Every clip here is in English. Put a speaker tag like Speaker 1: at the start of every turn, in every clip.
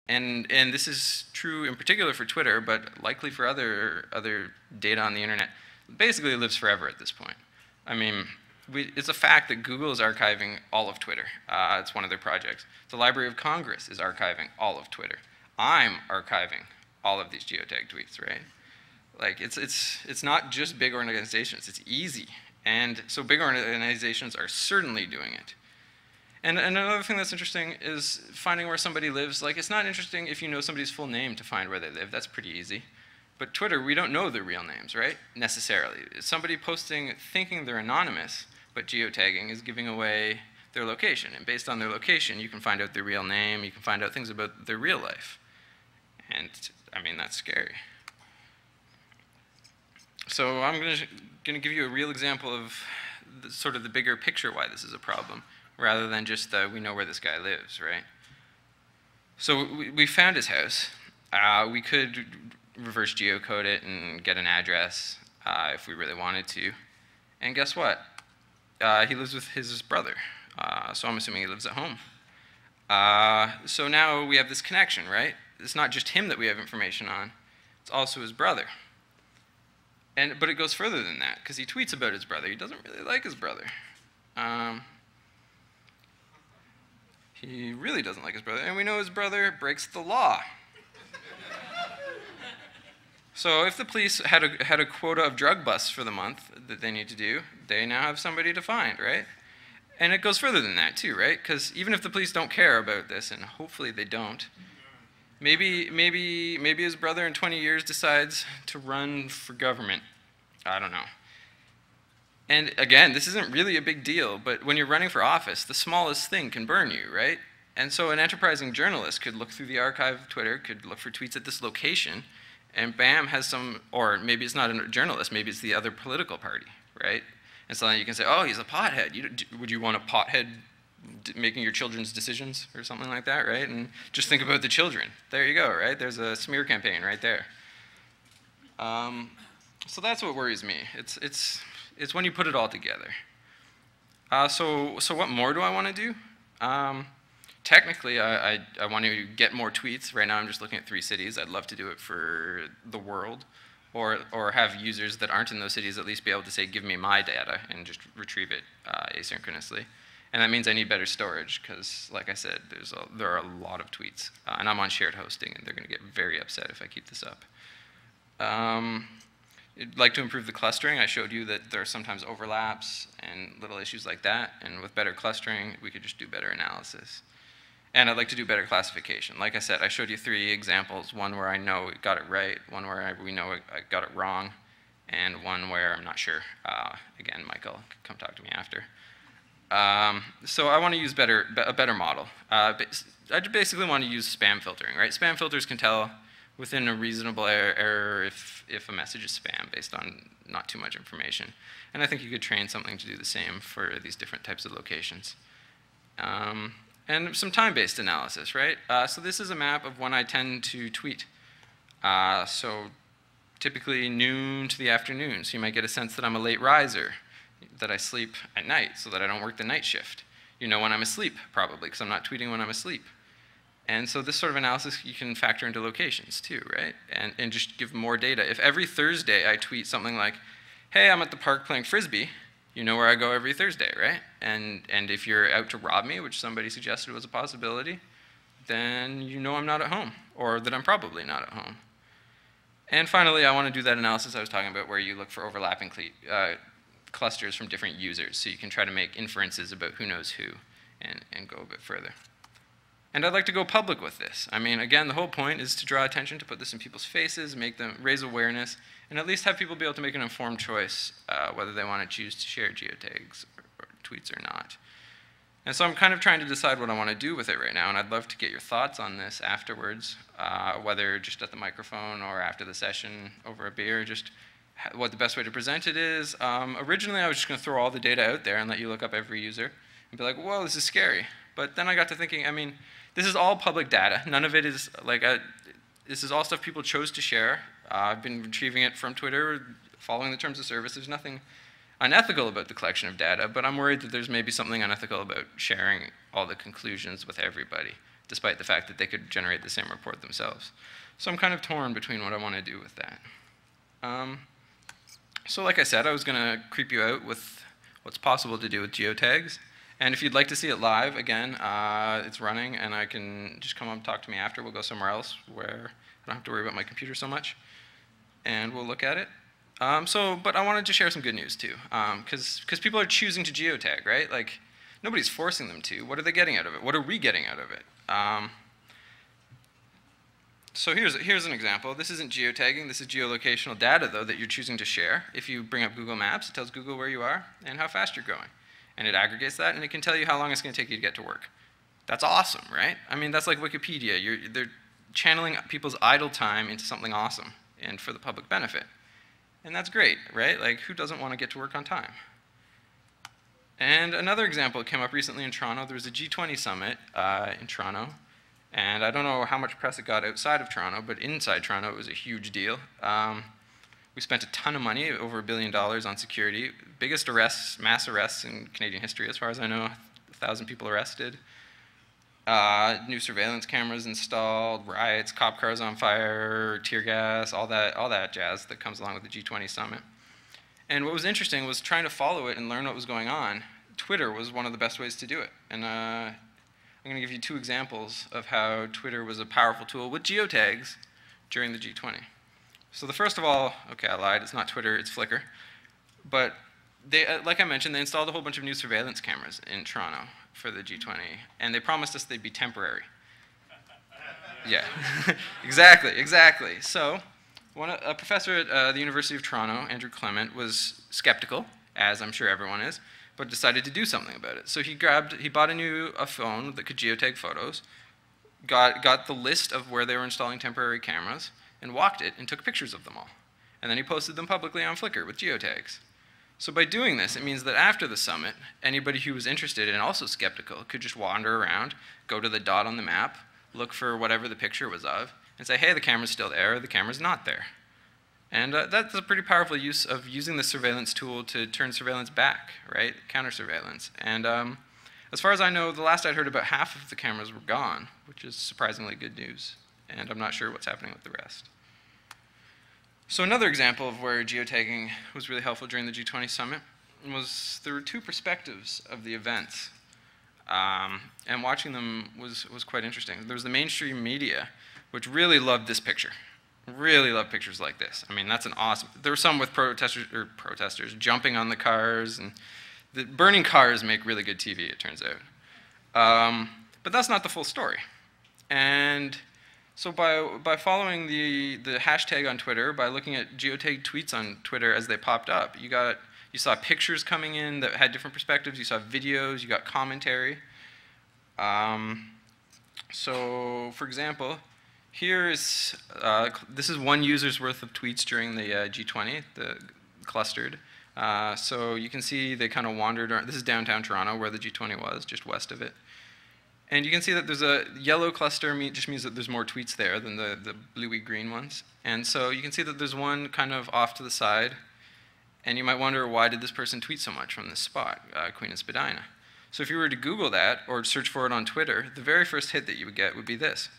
Speaker 1: And this is true in particular for Twitter, but likely for other data on the internet. Basically, it lives forever at this point. I mean, it's a fact that Google is archiving all of Twitter. It's one of their projects. The Library of Congress is archiving all of Twitter. I'm archiving all of these geotag tweets, right? Like, it's not just big organizations. It's easy. And so big organizations are certainly doing it. And another thing that's interesting is finding where somebody lives. Like, it's not interesting if you know somebody's full name to find where they live. That's pretty easy. But Twitter, we don't know their real names, right? Necessarily. Somebody posting thinking they're anonymous, but geotagging is giving away their location. And based on their location, you can find out their real name. You can find out things about their real life. And, I mean, that's scary. So I'm going to give you a real example of sort of the bigger picture why this is a problem, rather than just we know where this guy lives, right? So we found his house. We could reverse geocode it and get an address if we really wanted to. And guess what? He lives with his brother. So I'm assuming he lives at home. So now we have this connection, right? It's not just him that we have information on. It's also his brother. But it goes further than that, because he tweets about his brother. He doesn't really like his brother. He really doesn't like his brother. And we know his brother breaks the law. So if the police had a quota of drug busts for the month that they need to do, they now have somebody to find, right? And it goes further than that too, right? Because even if the police don't care about this, and hopefully they don't, maybe his brother in 20 years decides to run for government. I don't know. And again, this isn't really a big deal, but when you're running for office, the smallest thing can burn you, right? And so an enterprising journalist could look through the archive of Twitter, could look for tweets at this location, and bam, has some, or maybe it's not a journalist, maybe it's the other political party, right? And so then you can say, oh, he's a pothead. Would you want a pothead making your children's decisions or something like that, right? And just think about the children. There you go, right? There's a smear campaign right there. So that's what worries me. It's when you put it all together. So what more do I want to do? Technically, I want to get more tweets. Right now I'm just looking at 3 cities. I'd love to do it for the world, or have users that aren't in those cities at least be able to say, give me my data, and just retrieve it asynchronously. And that means I need better storage, because like I said, there are a lot of tweets. And I'm on shared hosting, and they're going to get very upset if I keep this up. I'd like to improve the clustering. I showed you that there are sometimes overlaps and little issues like that. And with better clustering, we could just do better analysis. And I'd like to do better classification. Like I said, I showed you 3 examples. One where I know it got it right, one where we know I got it wrong, and one where I'm not sure. Again, Michael, come talk to me after. So I want to use a better model. I basically want to use spam filtering, right? Spam filters can tell within a reasonable error if a message is spam based on not too much information. And I think you could train something to do the same for these different types of locations. And some time-based analysis, right? So this is a map of when I tend to tweet. So typically noon to the afternoon. So you might get a sense that I'm a late riser, that I sleep at night so that I don't work the night shift. You know when I'm asleep, probably, because I'm not tweeting when I'm asleep. And so this sort of analysis you can factor into locations too, right? And just give more data. If every Thursday I tweet something like, hey, I'm at the park playing Frisbee, you know where I go every Thursday, right? And if you're out to rob me, which somebody suggested was a possibility, then you know I'm not at home, or that I'm probably not at home. And finally, I want to do that analysis I was talking about where you look for overlapping clusters from different users, so you can try to make inferences about who knows who and go a bit further. And I'd like to go public with this. I mean, again, the whole point is to draw attention, to put this in people's faces, make them raise awareness, and at least have people be able to make an informed choice whether they want to choose to share geotags or tweets or not. And so I'm kind of trying to decide what I want to do with it right now, and I'd love to get your thoughts on this afterwards, whether just at the microphone or after the session over a beer, just what the best way to present it is. Originally, I was just going to throw all the data out there and let you look up every user and be like, whoa, this is scary. But then I got to thinking, I mean, this is all public data. None of it is like this is all stuff people chose to share. I've been retrieving it from Twitter, following the terms of service. There's nothing unethical about the collection of data, but I'm worried that there's maybe something unethical about sharing all the conclusions with everybody. despite the fact that they could generate the same report themselves. So I'm kind of torn between what I want to do with that. So like I said, I was going to creep you out with what's possible to do with geotags. And if you'd like to see it live, again, it's running, and I can just come up and talk to me after. We'll go somewhere else where I don't have to worry about my computer so much. And we'll look at it. But I wanted to share some good news, too. Because people are choosing to geotag, right? Like, nobody's forcing them to. What are they getting out of it? What are we getting out of it? So here's an example. This isn't geotagging. This is geolocational data, though, that you're choosing to share. If you bring up Google Maps, it tells Google where you are and how fast you're going. And it aggregates that, and it can tell you how long it's going to take you to get to work. That's awesome, right? I mean, that's like Wikipedia. They're channeling people's idle time into something awesome and for the public benefit. And that's great, right? Like, who doesn't want to get to work on time? And another example came up recently in Toronto. There was a G20 summit in Toronto. And I don't know how much press it got outside of Toronto, but inside Toronto, it was a huge deal. We spent a ton of money, over $1 billion on security. Biggest arrests, mass arrests in Canadian history, as far as I know, 1,000 people arrested. New surveillance cameras installed, riots, cop cars on fire, tear gas, all that jazz that comes along with the G20 summit. And what was interesting was trying to follow it and learn what was going on. Twitter was one of the best ways to do it. And I'm going to give you 2 examples of how Twitter was a powerful tool with geotags during the G20. So the first of all, okay, I lied, it's not Twitter, it's Flickr. But they, like I mentioned, they installed a whole bunch of new surveillance cameras in Toronto for the G20, and they promised us they'd be temporary. Yeah, exactly. So a professor at the University of Toronto, Andrew Clement, was skeptical, as I'm sure everyone is, but decided to do something about it. So he bought a phone that could geotag photos, got the list of where they were installing temporary cameras, and walked it and took pictures of them all. And then he posted them publicly on Flickr with geotags. So by doing this, it means that after the summit, anybody who was interested and also skeptical could just wander around, go to the dot on the map, look for whatever the picture was of, and say, hey, the camera's still there, or the camera's not there. And that's a pretty powerful use of using the surveillance tool to turn surveillance back, right? Counter-surveillance. And as far as I know, the last I'd heard, about half of the cameras were gone, which is surprisingly good news. And I'm not sure what's happening with the rest. So another example of where geotagging was really helpful during the G20 summit was there were 2 perspectives of the events. And watching them was quite interesting. There was the mainstream media, which really loved this picture. Really loved pictures like this. I mean, that's an awesome. There were some with protesters jumping on the cars, and the burning cars make really good TV, it turns out. But that's not the full story. And so by following the hashtag on Twitter, by looking at geotag tweets on Twitter as they popped up, you saw pictures coming in that had different perspectives. You saw videos. You got commentary. So, for example, this is one user's worth of tweets during the G20, the clustered. So you can see they kind of wandered around. This is downtown Toronto, where the G20 was, just west of it. And you can see that there's a yellow cluster, just means that there's more tweets there than the bluey-green ones. And so you can see that there's one kind of off to the side. And you might wonder, why did this person tweet so much from this spot, Queen of Spadina? So if you were to Google that or search for it on Twitter, the very first hit that you would get would be this.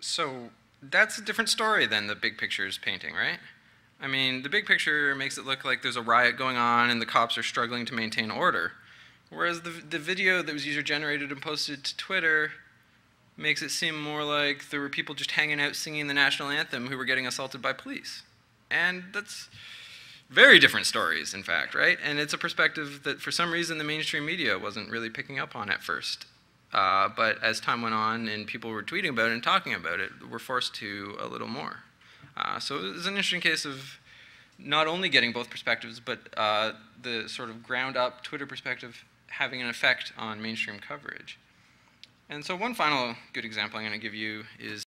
Speaker 1: So that's a different story than the big picture is painting, right? I mean, the big picture makes it look like there's a riot going on and the cops are struggling to maintain order. Whereas the video that was user-generated and posted to Twitter makes it seem more like there were people just hanging out singing the national anthem who were getting assaulted by police. And that's very different stories, in fact, right? And it's a perspective that for some reason the mainstream media wasn't really picking up on at first. But as time went on and people were tweeting about it and talking about it, we're forced to a little more. So it was an interesting case of not only getting both perspectives, but the sort of ground-up Twitter perspective having an effect on mainstream coverage. And so one final good example I'm going to give you is